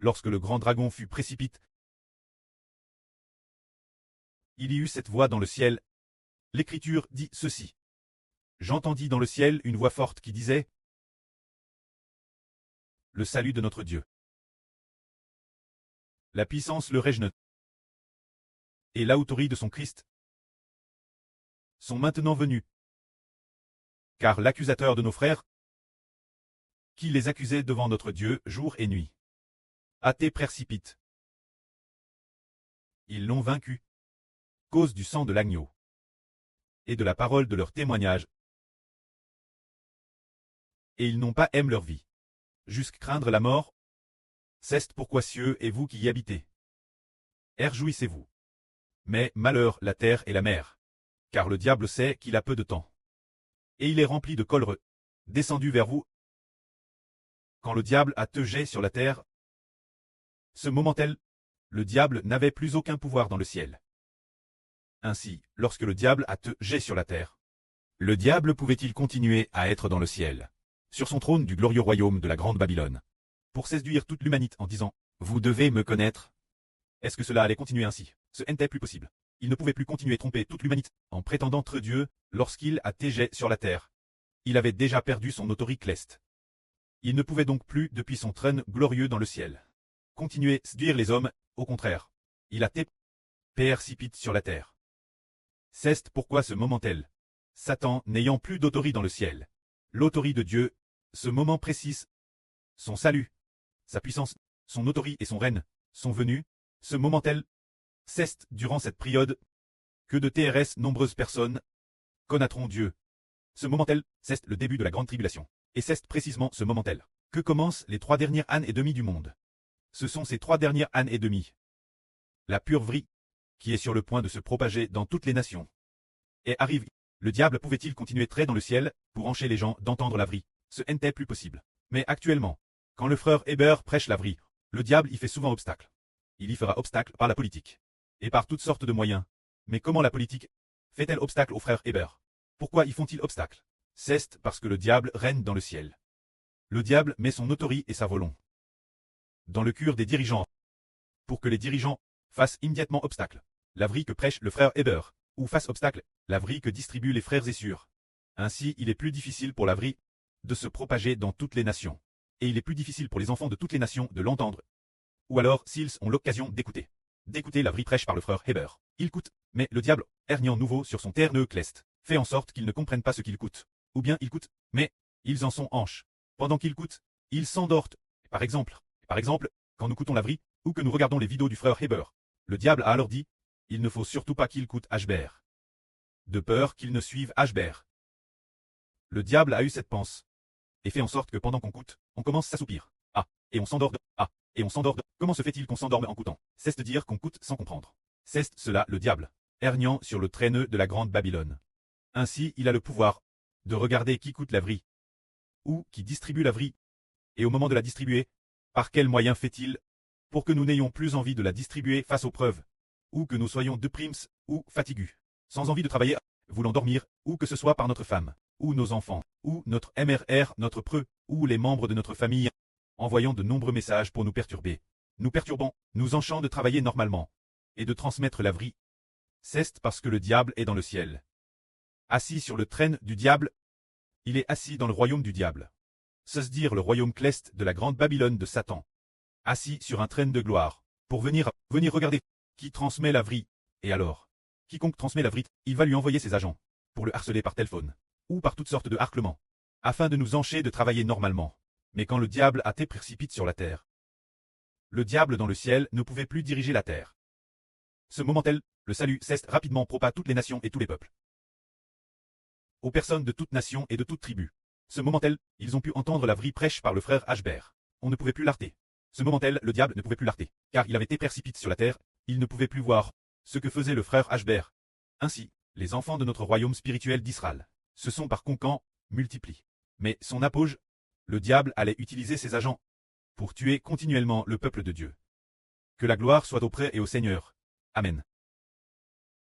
lorsque le grand dragon fut précipité, il y eut cette voix dans le ciel. L'Écriture dit ceci. J'entendis dans le ciel une voix forte qui disait: le salut de notre Dieu, la puissance, le règne et l'autorité de son Christ sont maintenant venus. Car l'accusateur de nos frères, qui les accusait devant notre Dieu jour et nuit, a été précipité. Ils l'ont vaincu, cause du sang de l'agneau et de la parole de leur témoignage, et ils n'ont pas aimé leur vie, jusqu'à craindre la mort. C'est pourquoi cieux et vous qui y habitez, réjouissez-vous. Mais malheur la terre et la mer, car le diable sait qu'il a peu de temps. Et il est rempli de colère, descendu vers vous. Quand le diable a teugé sur la terre, ce moment-là, le diable n'avait plus aucun pouvoir dans le ciel. Ainsi, lorsque le diable a teugé sur la terre, le diable pouvait-il continuer à être dans le ciel, sur son trône du glorieux royaume de la grande Babylone, pour séduire toute l'humanité en disant: vous devez me connaître? Est-ce que cela allait continuer ainsi? Ce n'était plus possible. Il ne pouvait plus continuer à tromper toute l'humanité en prétendant être Dieu lorsqu'il a teugé sur la terre. Il avait déjà perdu son autorité céleste. Il ne pouvait donc plus, depuis son trône glorieux dans le ciel, continuer à séduire les hommes. Au contraire, il a été précipité sur la terre. C'est pourquoi ce moment-là, Satan n'ayant plus d'autorité dans le ciel, l'autorité de Dieu, ce moment précis, son salut, sa puissance, son autorité et son règne sont venus. Ce moment-là, c'est durant cette période que de TRS nombreuses personnes connaîtront Dieu. Ce moment-là, c'est le début de la grande tribulation. Et c'est précisément ce moment-là que commencent les 3 dernières années et demie du monde. Ce sont ces 3 dernières années et demie, la pure vraie, qui est sur le point de se propager dans toutes les nations. Et arrive, le diable pouvait-il continuer très dans le ciel pour empêcher les gens d'entendre la vraie? Ce n'était plus possible. Mais actuellement, quand le frère Heber prêche la vraie, le diable y fait souvent obstacle. Il y fera obstacle par la politique et par toutes sortes de moyens. Mais comment la politique fait-elle obstacle aux frères Heber? Pourquoi y font-ils obstacle? C'est parce que le diable règne dans le ciel. Le diable met son autorité et sa volonté dans le cœur des dirigeants, pour que les dirigeants fassent immédiatement obstacle la vraie que prêche le frère Heber, ou fassent obstacle la vraie que distribuent les frères et sœurs. Ainsi, il est plus difficile pour la vraie de se propager dans toutes les nations. Et il est plus difficile pour les enfants de toutes les nations de l'entendre. Ou alors, s'ils ont l'occasion d'écouter la vraie prêche par le frère Heber, il coûte. Mais le diable, herniant nouveau sur son terre céleste, fait en sorte qu'ils ne comprennent pas ce qu'il coûte. Ou bien il coûte, mais ils en sont hanches. Pendant qu'ils coûtent, ils s'endorment. Par exemple, quand nous coûtons la vraie, ou que nous regardons les vidéos du frère Heber, le diable a alors dit: il ne faut surtout pas qu'ils coûtent Heber, de peur qu'ils ne suivent Heber. Le diable a eu cette pensée, et fait en sorte que pendant qu'on coûte, on commence à s'assoupir. Ah, et on s'endort. Ah, et on s'endort. Comment se fait-il qu'on s'endorme en coûtant? C'est de dire qu'on coûte sans comprendre. C'est cela le diable, herniant sur le traîneux de la grande Babylone. Ainsi, il a le pouvoir de regarder qui coûte la vraie, ou qui distribue la vraie, et au moment de la distribuer, par quel moyen fait-il pour que nous n'ayons plus envie de la distribuer face aux preuves, ou que nous soyons déprimes ou fatigués, sans envie de travailler, voulant dormir, ou que ce soit par notre femme, ou nos enfants, ou notre MRR, notre preux, ou les membres de notre famille, envoyant de nombreux messages pour nous perturber. Nous perturbons, nous empêchons de travailler normalement, et de transmettre la vraie. C'est parce que le diable est dans le ciel. Assis sur le trône du diable, il est assis dans le royaume du diable. C'est dire le royaume céleste de la grande Babylone de Satan. Assis sur un trône de gloire, pour venir regarder qui transmet la vraie. Et alors, quiconque transmet la vraie, il va lui envoyer ses agents, pour le harceler par téléphone, ou par toutes sortes de harcèlements, afin de nous empêcher de travailler normalement. Mais quand le diable a été précipité sur la terre, le diable dans le ciel ne pouvait plus diriger la terre. Ce moment-là, le salut cesse rapidement propage toutes les nations et tous les peuples. Aux personnes de toute nation et de toute tribu. Ce moment-là, ils ont pu entendre la vraie prêche par le frère Heber. On ne pouvait plus l'arrêter. Ce moment-là, le diable ne pouvait plus l'arrêter, car il avait été précipité sur la terre, il ne pouvait plus voir ce que faisait le frère Heber. Ainsi, les enfants de notre royaume spirituel d'Israël se sont par conséquent multipliés. Mais son apogée, le diable allait utiliser ses agents pour tuer continuellement le peuple de Dieu. Que la gloire soit auprès et au Seigneur. Amen.